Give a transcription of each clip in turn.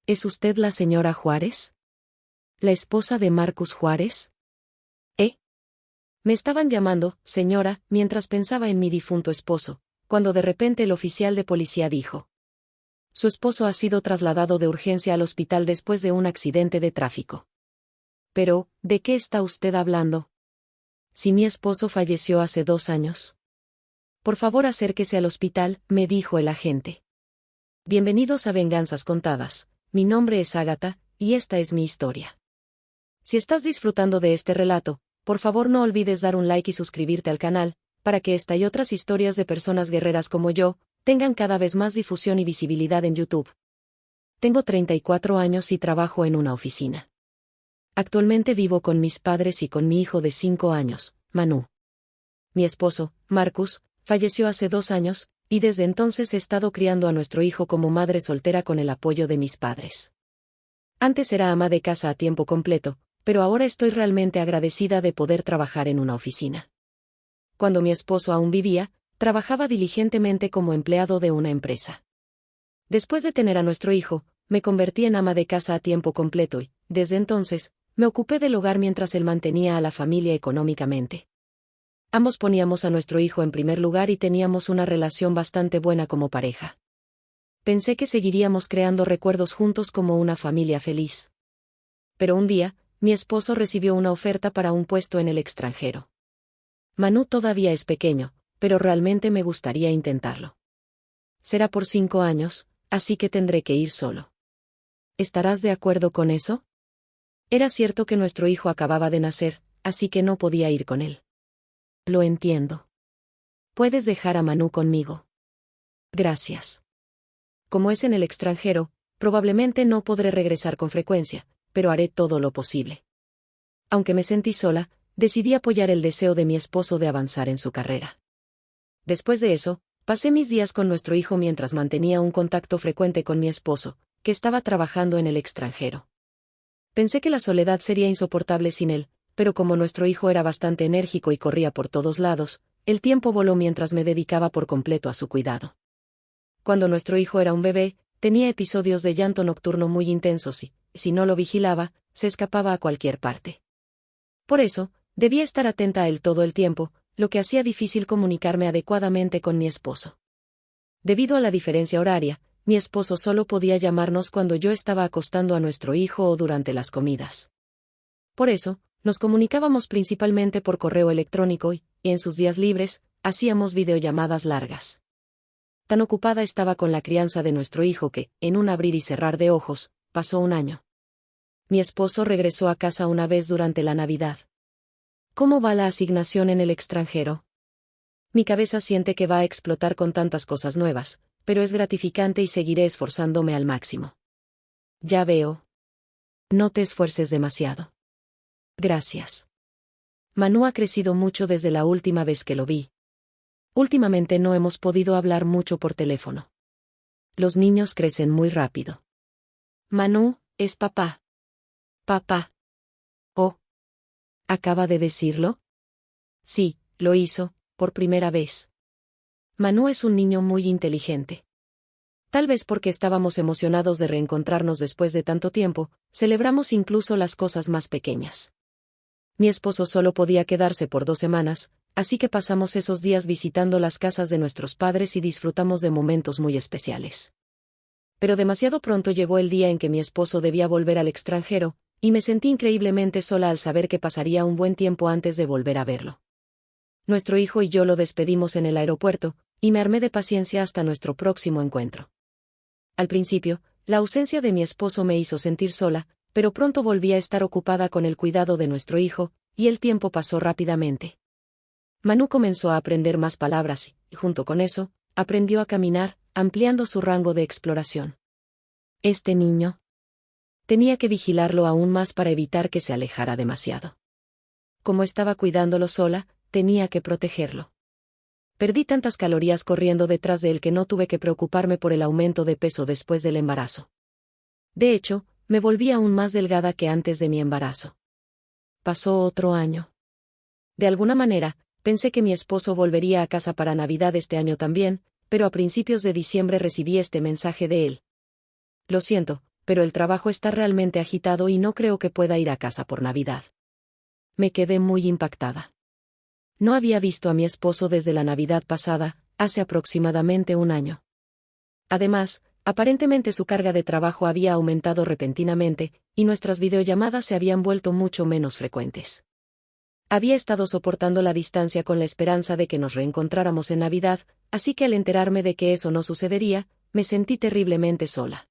¿Es usted la señora Juárez? ¿La esposa de Marcus Juárez? ¿Eh? Me estaban llamando, señora, mientras pensaba en mi difunto esposo, cuando de repente el oficial de policía dijo: su esposo ha sido trasladado de urgencia al hospital después de un accidente de tráfico. Pero, ¿de qué está usted hablando? Si mi esposo falleció hace 2 años. Por favor, acérquese al hospital, me dijo el agente. Bienvenidos a Venganzas Contadas. Mi nombre es Ágata, y esta es mi historia. Si estás disfrutando de este relato, por favor no olvides dar un like y suscribirte al canal, para que esta y otras historias de personas guerreras como yo, tengan cada vez más difusión y visibilidad en YouTube. Tengo 34 años y trabajo en una oficina. Actualmente vivo con mis padres y con mi hijo de 5 años, Manu. Mi esposo, Marcus, falleció hace 2 años, y desde entonces he estado criando a nuestro hijo como madre soltera con el apoyo de mis padres. Antes era ama de casa a tiempo completo, pero ahora estoy realmente agradecida de poder trabajar en una oficina. Cuando mi esposo aún vivía, trabajaba diligentemente como empleado de una empresa. Después de tener a nuestro hijo, me convertí en ama de casa a tiempo completo y, desde entonces, me ocupé del hogar mientras él mantenía a la familia económicamente. Ambos poníamos a nuestro hijo en primer lugar y teníamos una relación bastante buena como pareja. Pensé que seguiríamos creando recuerdos juntos como una familia feliz. Pero un día, mi esposo recibió una oferta para un puesto en el extranjero. Manu todavía es pequeño, pero realmente me gustaría intentarlo. Será por 5 años, así que tendré que ir solo. ¿Estarás de acuerdo con eso? Era cierto que nuestro hijo acababa de nacer, así que no podía ir con él. Lo entiendo. Puedes dejar a Manu conmigo. Gracias. Como es en el extranjero, probablemente no podré regresar con frecuencia, pero haré todo lo posible. Aunque me sentí sola, decidí apoyar el deseo de mi esposo de avanzar en su carrera. Después de eso, pasé mis días con nuestro hijo mientras mantenía un contacto frecuente con mi esposo, que estaba trabajando en el extranjero. Pensé que la soledad sería insoportable sin él, pero como nuestro hijo era bastante enérgico y corría por todos lados, el tiempo voló mientras me dedicaba por completo a su cuidado. Cuando nuestro hijo era un bebé, tenía episodios de llanto nocturno muy intensos y, si no lo vigilaba, se escapaba a cualquier parte. Por eso, debía estar atenta a él todo el tiempo, lo que hacía difícil comunicarme adecuadamente con mi esposo. Debido a la diferencia horaria, mi esposo solo podía llamarnos cuando yo estaba acostando a nuestro hijo o durante las comidas. Por eso, nos comunicábamos principalmente por correo electrónico y, en sus días libres, hacíamos videollamadas largas. Tan ocupada estaba con la crianza de nuestro hijo que, en un abrir y cerrar de ojos, pasó 1 año. Mi esposo regresó a casa una vez durante la Navidad. ¿Cómo va la asignación en el extranjero? Mi cabeza siente que va a explotar con tantas cosas nuevas, pero es gratificante y seguiré esforzándome al máximo. Ya veo. No te esfuerces demasiado. Gracias. Manu ha crecido mucho desde la última vez que lo vi. Últimamente no hemos podido hablar mucho por teléfono. Los niños crecen muy rápido. Manu, es papá. Papá. Oh. ¿Acaba de decirlo? Sí, lo hizo, por primera vez. Manu es un niño muy inteligente. Tal vez porque estábamos emocionados de reencontrarnos después de tanto tiempo, celebramos incluso las cosas más pequeñas. Mi esposo solo podía quedarse por 2 semanas, así que pasamos esos días visitando las casas de nuestros padres y disfrutamos de momentos muy especiales. Pero demasiado pronto llegó el día en que mi esposo debía volver al extranjero, y me sentí increíblemente sola al saber que pasaría un buen tiempo antes de volver a verlo. Nuestro hijo y yo lo despedimos en el aeropuerto, y me armé de paciencia hasta nuestro próximo encuentro. Al principio, la ausencia de mi esposo me hizo sentir sola, pero pronto volví a estar ocupada con el cuidado de nuestro hijo, y el tiempo pasó rápidamente. Manu comenzó a aprender más palabras y, junto con eso, aprendió a caminar, ampliando su rango de exploración. Este niño. Tenía que vigilarlo aún más para evitar que se alejara demasiado. Como estaba cuidándolo sola, tenía que protegerlo. Perdí tantas calorías corriendo detrás de él que no tuve que preocuparme por el aumento de peso después del embarazo. De hecho, me volví aún más delgada que antes de mi embarazo. Pasó otro año. De alguna manera, pensé que mi esposo volvería a casa para Navidad este año también, pero a principios de diciembre recibí este mensaje de él. Lo siento, pero el trabajo está realmente agitado y no creo que pueda ir a casa por Navidad. Me quedé muy impactada. No había visto a mi esposo desde la Navidad pasada, hace aproximadamente un año. Además, aparentemente su carga de trabajo había aumentado repentinamente, y nuestras videollamadas se habían vuelto mucho menos frecuentes. Había estado soportando la distancia con la esperanza de que nos reencontráramos en Navidad, así que al enterarme de que eso no sucedería, me sentí terriblemente sola.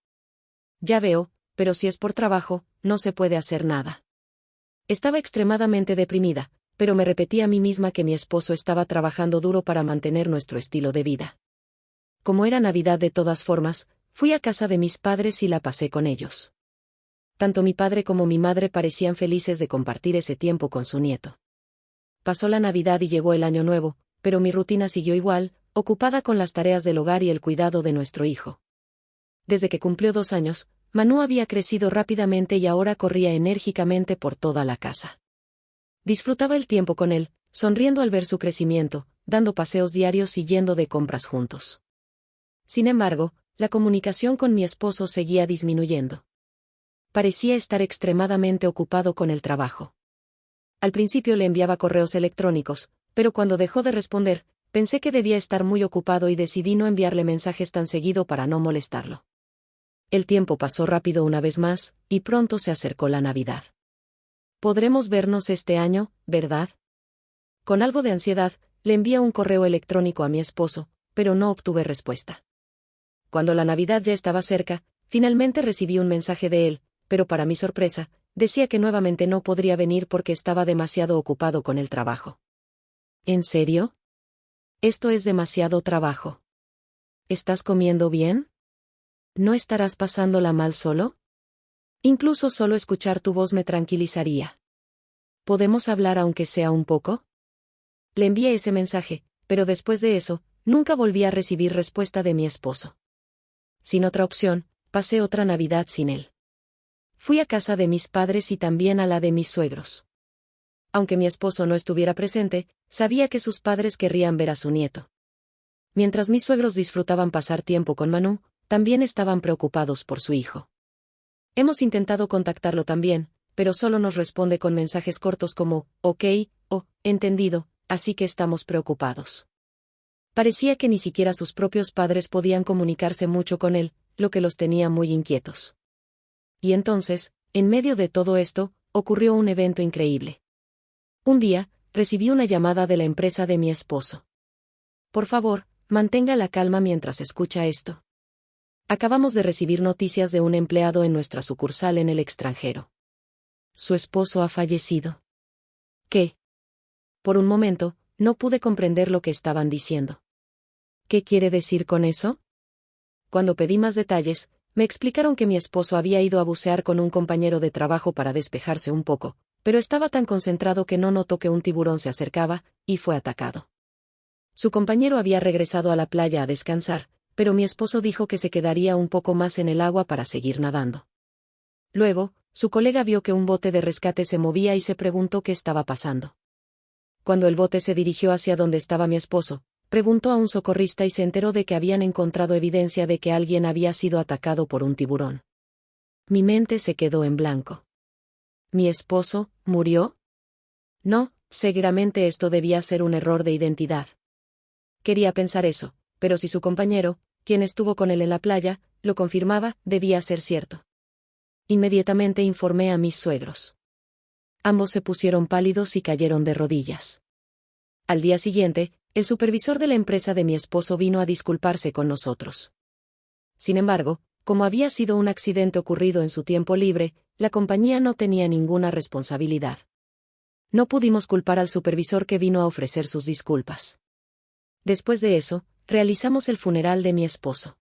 Ya veo, pero si es por trabajo, no se puede hacer nada. Estaba extremadamente deprimida, pero me repetí a mí misma que mi esposo estaba trabajando duro para mantener nuestro estilo de vida. Como era Navidad de todas formas, fui a casa de mis padres y la pasé con ellos. Tanto mi padre como mi madre parecían felices de compartir ese tiempo con su nieto. Pasó la Navidad y llegó el Año Nuevo, pero mi rutina siguió igual, ocupada con las tareas del hogar y el cuidado de nuestro hijo. Desde que cumplió 2 años, Manu había crecido rápidamente y ahora corría enérgicamente por toda la casa. Disfrutaba el tiempo con él, sonriendo al ver su crecimiento, dando paseos diarios y yendo de compras juntos. Sin embargo, la comunicación con mi esposo seguía disminuyendo. Parecía estar extremadamente ocupado con el trabajo. Al principio le enviaba correos electrónicos, pero cuando dejó de responder, pensé que debía estar muy ocupado y decidí no enviarle mensajes tan seguido para no molestarlo. El tiempo pasó rápido una vez más, y pronto se acercó la Navidad. Podremos vernos este año, ¿verdad? Con algo de ansiedad, le envié un correo electrónico a mi esposo, pero no obtuve respuesta. Cuando la Navidad ya estaba cerca, finalmente recibí un mensaje de él, pero para mi sorpresa, decía que nuevamente no podría venir porque estaba demasiado ocupado con el trabajo. ¿En serio? Esto es demasiado trabajo. ¿Estás comiendo bien? ¿No estarás pasándola mal solo? Incluso solo escuchar tu voz me tranquilizaría. ¿Podemos hablar aunque sea un poco? Le envié ese mensaje, pero después de eso, nunca volví a recibir respuesta de mi esposo. Sin otra opción, pasé otra Navidad sin él. Fui a casa de mis padres y también a la de mis suegros. Aunque mi esposo no estuviera presente, sabía que sus padres querrían ver a su nieto. Mientras mis suegros disfrutaban pasar tiempo con Manu, también estaban preocupados por su hijo. Hemos intentado contactarlo también, pero solo nos responde con mensajes cortos como, ok, o, entendido, así que estamos preocupados. Parecía que ni siquiera sus propios padres podían comunicarse mucho con él, lo que los tenía muy inquietos. Y entonces, en medio de todo esto, ocurrió un evento increíble. Un día, recibí una llamada de la empresa de mi esposo. Por favor, mantenga la calma mientras escucha esto. Acabamos de recibir noticias de un empleado en nuestra sucursal en el extranjero. Su esposo ha fallecido. ¿Qué? Por un momento, no pude comprender lo que estaban diciendo. ¿Qué quiere decir con eso? Cuando pedí más detalles, me explicaron que mi esposo había ido a bucear con un compañero de trabajo para despejarse un poco, pero estaba tan concentrado que no notó que un tiburón se acercaba, y fue atacado. Su compañero había regresado a la playa a descansar, pero mi esposo dijo que se quedaría un poco más en el agua para seguir nadando. Luego, su colega vio que un bote de rescate se movía y se preguntó qué estaba pasando. Cuando el bote se dirigió hacia donde estaba mi esposo, preguntó a un socorrista y se enteró de que habían encontrado evidencia de que alguien había sido atacado por un tiburón. Mi mente se quedó en blanco. ¿Mi esposo murió? No, seguramente esto debía ser un error de identidad. Quería pensar eso, pero si su compañero, quien estuvo con él en la playa, lo confirmaba, debía ser cierto. Inmediatamente informé a mis suegros. Ambos se pusieron pálidos y cayeron de rodillas. Al día siguiente, el supervisor de la empresa de mi esposo vino a disculparse con nosotros. Sin embargo, como había sido un accidente ocurrido en su tiempo libre, la compañía no tenía ninguna responsabilidad. No pudimos culpar al supervisor que vino a ofrecer sus disculpas. Después de eso, realizamos el funeral de mi esposo.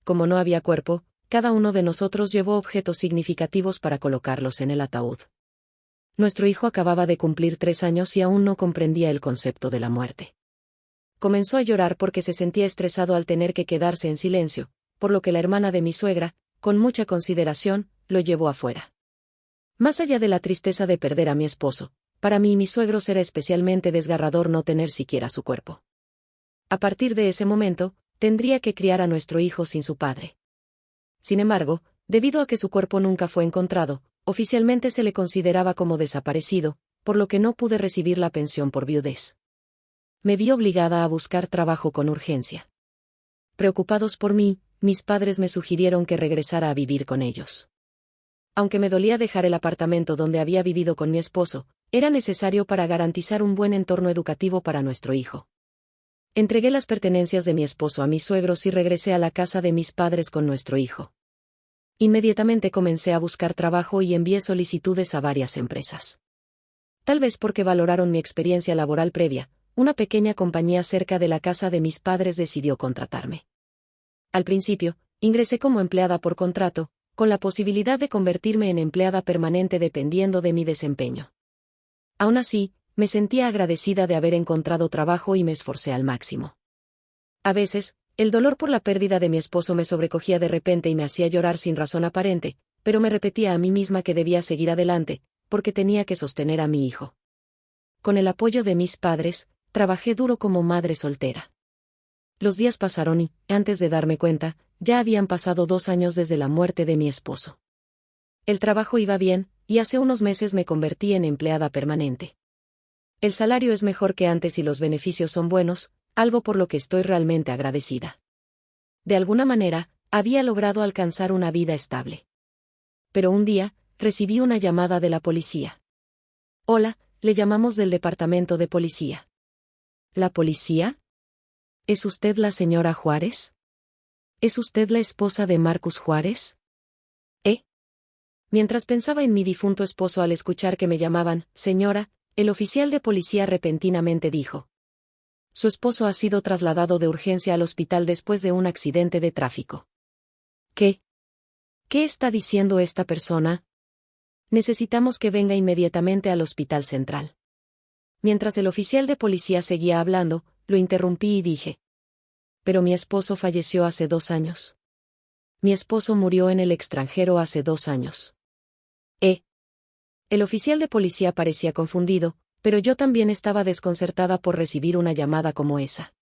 Como no había cuerpo, cada uno de nosotros llevó objetos significativos para colocarlos en el ataúd. Nuestro hijo acababa de cumplir 3 años y aún no comprendía el concepto de la muerte. Comenzó a llorar porque se sentía estresado al tener que quedarse en silencio, por lo que la hermana de mi suegra, con mucha consideración, lo llevó afuera. Más allá de la tristeza de perder a mi esposo, para mí y mis suegros era especialmente desgarrador no tener siquiera su cuerpo. A partir de ese momento, tendría que criar a nuestro hijo sin su padre. Sin embargo, Debido a que su cuerpo nunca fue encontrado, oficialmente se le consideraba como desaparecido, por lo que no pude recibir la pensión por viudez. Me vi obligada a buscar trabajo con urgencia. Preocupados por mí, mis padres me sugirieron que regresara a vivir con ellos. Aunque me dolía dejar el apartamento donde había vivido con mi esposo, era necesario para garantizar un buen entorno educativo para nuestro hijo. Entregué las pertenencias de mi esposo a mis suegros y regresé a la casa de mis padres con nuestro hijo. Inmediatamente comencé a buscar trabajo y envié solicitudes a varias empresas. Tal vez porque valoraron mi experiencia laboral previa, una pequeña compañía cerca de la casa de mis padres decidió contratarme. Al principio, ingresé como empleada por contrato, con la posibilidad de convertirme en empleada permanente dependiendo de mi desempeño. Aún así, me sentía agradecida de haber encontrado trabajo y me esforcé al máximo. A veces, el dolor por la pérdida de mi esposo me sobrecogía de repente y me hacía llorar sin razón aparente, pero me repetía a mí misma que debía seguir adelante, porque tenía que sostener a mi hijo. Con el apoyo de mis padres, trabajé duro como madre soltera. Los días pasaron y, antes de darme cuenta, ya habían pasado 2 años desde la muerte de mi esposo. El trabajo iba bien, y hace unos meses me convertí en empleada permanente. El salario es mejor que antes y los beneficios son buenos, algo por lo que estoy realmente agradecida. De alguna manera, había logrado alcanzar una vida estable. Pero un día, recibí una llamada de la policía. Hola, le llamamos del departamento de policía. ¿La policía? ¿Es usted la señora Juárez? ¿Es usted la esposa de Marcus Juárez? Mientras pensaba en mi difunto esposo al escuchar que me llamaban, señora, el oficial de policía repentinamente dijo. Su esposo ha sido trasladado de urgencia al hospital después de un accidente de tráfico. ¿Qué? ¿Qué está diciendo esta persona? Necesitamos que venga inmediatamente al hospital central. Mientras el oficial de policía seguía hablando, lo interrumpí y dije. Pero mi esposo falleció hace 2 años. Mi esposo murió en el extranjero hace 2 años. El oficial de policía parecía confundido, pero yo también estaba desconcertada por recibir una llamada como esa.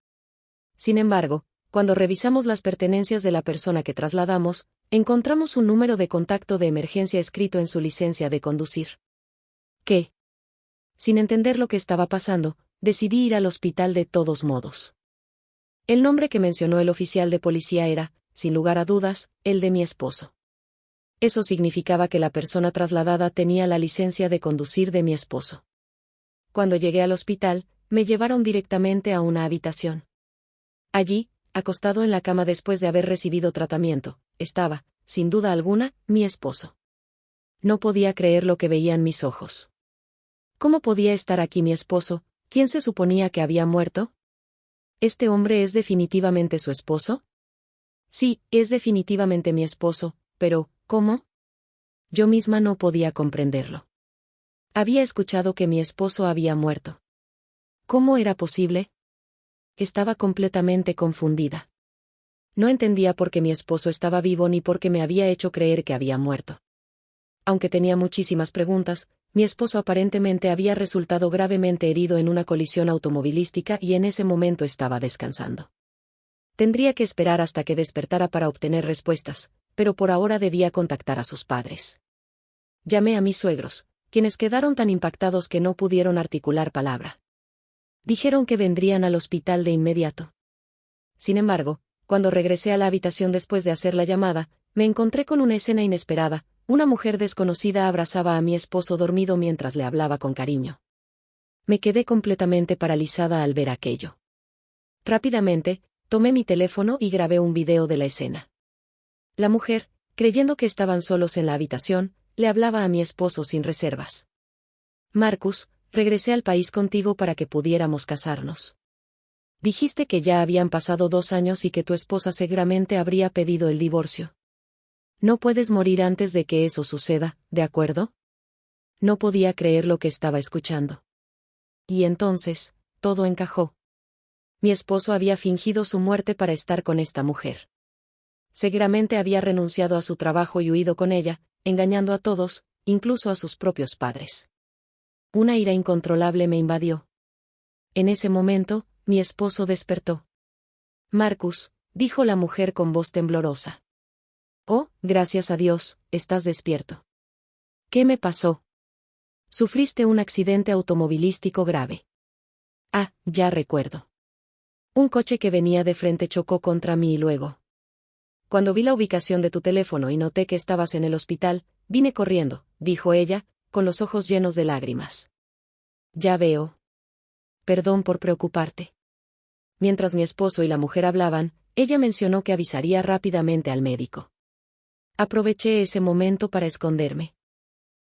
Sin embargo, cuando revisamos las pertenencias de la persona que trasladamos, encontramos un número de contacto de emergencia escrito en su licencia de conducir. ¿Qué? Sin entender lo que estaba pasando, decidí ir al hospital de todos modos. El nombre que mencionó el oficial de policía era, sin lugar a dudas, el de mi esposo. Eso significaba que la persona trasladada tenía la licencia de conducir de mi esposo. Cuando llegué al hospital, me llevaron directamente a una habitación. Allí, acostado en la cama después de haber recibido tratamiento, estaba, sin duda alguna, mi esposo. No podía creer lo que veían mis ojos. ¿Cómo podía estar aquí mi esposo? ¿Quién se suponía que había muerto? ¿Este hombre es definitivamente su esposo? Sí, es definitivamente mi esposo, pero, ¿cómo? Yo misma no podía comprenderlo. Había escuchado que mi esposo había muerto. ¿Cómo era posible? Estaba completamente confundida. No entendía por qué mi esposo estaba vivo ni por qué me había hecho creer que había muerto. Aunque tenía muchísimas preguntas, mi esposo aparentemente había resultado gravemente herido en una colisión automovilística y en ese momento estaba descansando. Tendría que esperar hasta que despertara para obtener respuestas, pero por ahora debía contactar a sus padres. Llamé a mis suegros, quienes quedaron tan impactados que no pudieron articular palabra. Dijeron que vendrían al hospital de inmediato. Sin embargo, cuando regresé a la habitación después de hacer la llamada, me encontré con una escena inesperada. Una mujer desconocida abrazaba a mi esposo dormido mientras le hablaba con cariño. Me quedé completamente paralizada al ver aquello. Rápidamente, tomé mi teléfono y grabé un video de la escena. La mujer, creyendo que estaban solos en la habitación, le hablaba a mi esposo sin reservas. Marcus, regresé al país contigo para que pudiéramos casarnos. Dijiste que ya habían pasado 2 años y que tu esposa seguramente habría pedido el divorcio. No puedes morir antes de que eso suceda, ¿de acuerdo? No podía creer lo que estaba escuchando. Y entonces, todo encajó. Mi esposo había fingido su muerte para estar con esta mujer. Seguramente había renunciado a su trabajo y huido con ella, engañando a todos, incluso a sus propios padres. Una ira incontrolable me invadió. En ese momento, mi esposo despertó. Marcus, dijo la mujer con voz temblorosa. Oh, gracias a Dios, estás despierto. ¿Qué me pasó? Sufriste un accidente automovilístico grave. Ah, ya recuerdo. Un coche que venía de frente chocó contra mí y luego. Cuando vi la ubicación de tu teléfono y noté que estabas en el hospital, vine corriendo, dijo ella, con los ojos llenos de lágrimas. Ya veo. Perdón por preocuparte. Mientras mi esposo y la mujer hablaban, ella mencionó que avisaría rápidamente al médico. Aproveché ese momento para esconderme.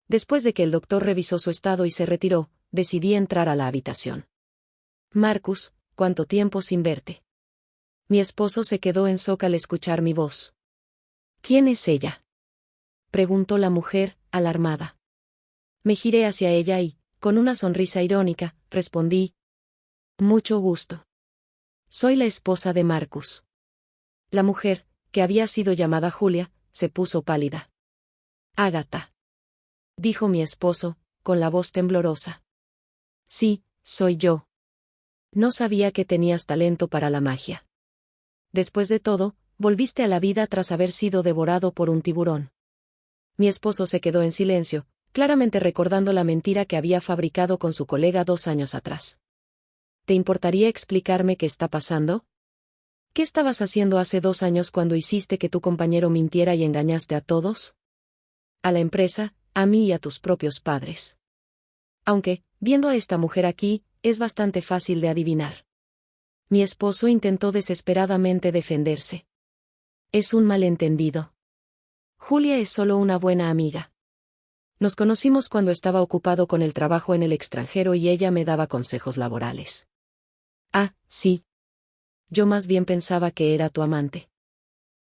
Después de que el doctor revisó su estado y se retiró, decidí entrar a la habitación. Marcus, ¿cuánto tiempo sin verte? Mi esposo se quedó en shock al escuchar mi voz. ¿Quién es ella?, preguntó la mujer, alarmada. Me giré hacia ella y, con una sonrisa irónica, respondí: mucho gusto. Soy la esposa de Marcus. La mujer, que había sido llamada Julia, se puso pálida. Ágata, dijo mi esposo, con la voz temblorosa. Sí, soy yo. No sabía que tenías talento para la magia. Después de todo, volviste a la vida tras haber sido devorado por un tiburón. Mi esposo se quedó en silencio, claramente recordando la mentira que había fabricado con su colega 2 años atrás. ¿Te importaría explicarme qué está pasando? ¿Qué estabas haciendo hace 2 años cuando hiciste que tu compañero mintiera y engañaste a todos? A la empresa, a mí y a tus propios padres. Aunque, viendo a esta mujer aquí, es bastante fácil de adivinar. Mi esposo intentó desesperadamente defenderse. Es un malentendido. Julia es solo una buena amiga. Nos conocimos cuando estaba ocupado con el trabajo en el extranjero y ella me daba consejos laborales. Ah, sí. Yo más bien pensaba que era tu amante.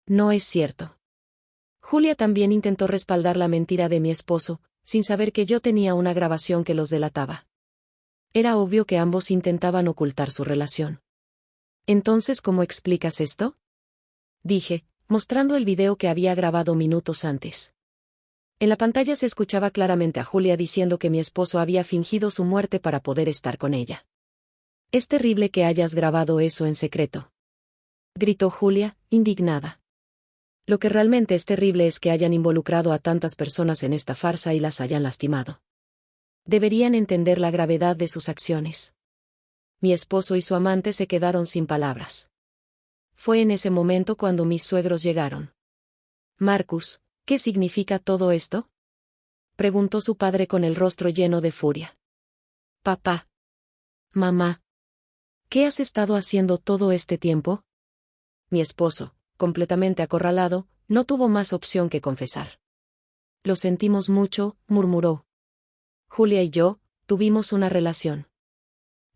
No es cierto. Julia también intentó respaldar la mentira de mi esposo, sin saber que yo tenía una grabación que los delataba. Era obvio que ambos intentaban ocultar su relación. Entonces, ¿cómo explicas esto?, dije, mostrando el video que había grabado minutos antes. En la pantalla se escuchaba claramente a Julia diciendo que mi esposo había fingido su muerte para poder estar con ella. Es terrible que hayas grabado eso en secreto, gritó Julia, indignada. Lo que realmente es terrible es que hayan involucrado a tantas personas en esta farsa y las hayan lastimado. Deberían entender la gravedad de sus acciones. Mi esposo y su amante se quedaron sin palabras. Fue en ese momento cuando mis suegros llegaron. Marcus, ¿qué significa todo esto?, preguntó su padre con el rostro lleno de furia. Papá. Mamá. ¿Qué has estado haciendo todo este tiempo? Mi esposo, completamente acorralado, no tuvo más opción que confesar. Lo sentimos mucho, murmuró. Julia y yo tuvimos una relación.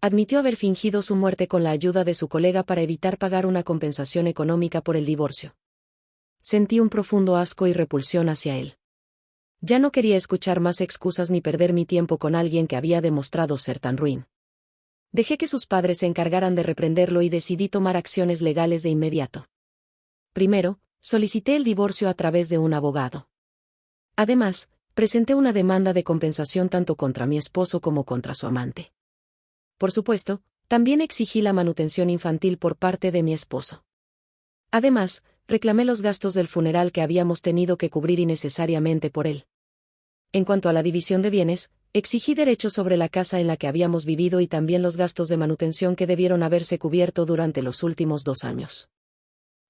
Admitió haber fingido su muerte con la ayuda de su colega para evitar pagar una compensación económica por el divorcio. Sentí un profundo asco y repulsión hacia él. Ya no quería escuchar más excusas ni perder mi tiempo con alguien que había demostrado ser tan ruin. Dejé que sus padres se encargaran de reprenderlo y decidí tomar acciones legales de inmediato. Primero, solicité el divorcio a través de un abogado. Además, presenté una demanda de compensación tanto contra mi esposo como contra su amante. Por supuesto, también exigí la manutención infantil por parte de mi esposo. Además, reclamé los gastos del funeral que habíamos tenido que cubrir innecesariamente por él. En cuanto a la división de bienes, exigí derechos sobre la casa en la que habíamos vivido y también los gastos de manutención que debieron haberse cubierto durante los últimos 2 años.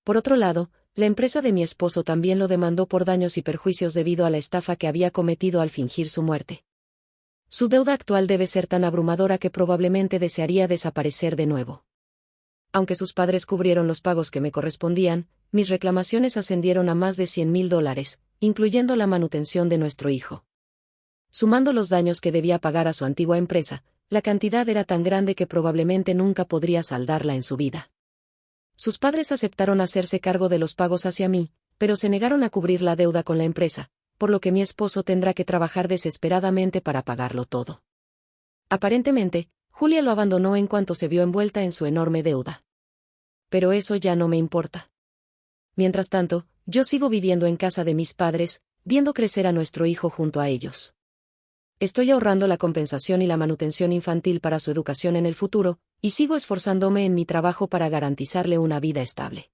Por otro lado, la empresa de mi esposo también lo demandó por daños y perjuicios debido a la estafa que había cometido al fingir su muerte. Su deuda actual debe ser tan abrumadora que probablemente desearía desaparecer de nuevo. Aunque sus padres cubrieron los pagos que me correspondían, mis reclamaciones ascendieron a más de $100,000, incluyendo la manutención de nuestro hijo. Sumando los daños que debía pagar a su antigua empresa, la cantidad era tan grande que probablemente nunca podría saldarla en su vida. Sus padres aceptaron hacerse cargo de los pagos hacia mí, pero se negaron a cubrir la deuda con la empresa, por lo que mi esposo tendrá que trabajar desesperadamente para pagarlo todo. Aparentemente, Julia lo abandonó en cuanto se vio envuelta en su enorme deuda. Pero eso ya no me importa. Mientras tanto, yo sigo viviendo en casa de mis padres, viendo crecer a nuestro hijo junto a ellos. Estoy ahorrando la compensación y la manutención infantil para su educación en el futuro, y sigo esforzándome en mi trabajo para garantizarle una vida estable.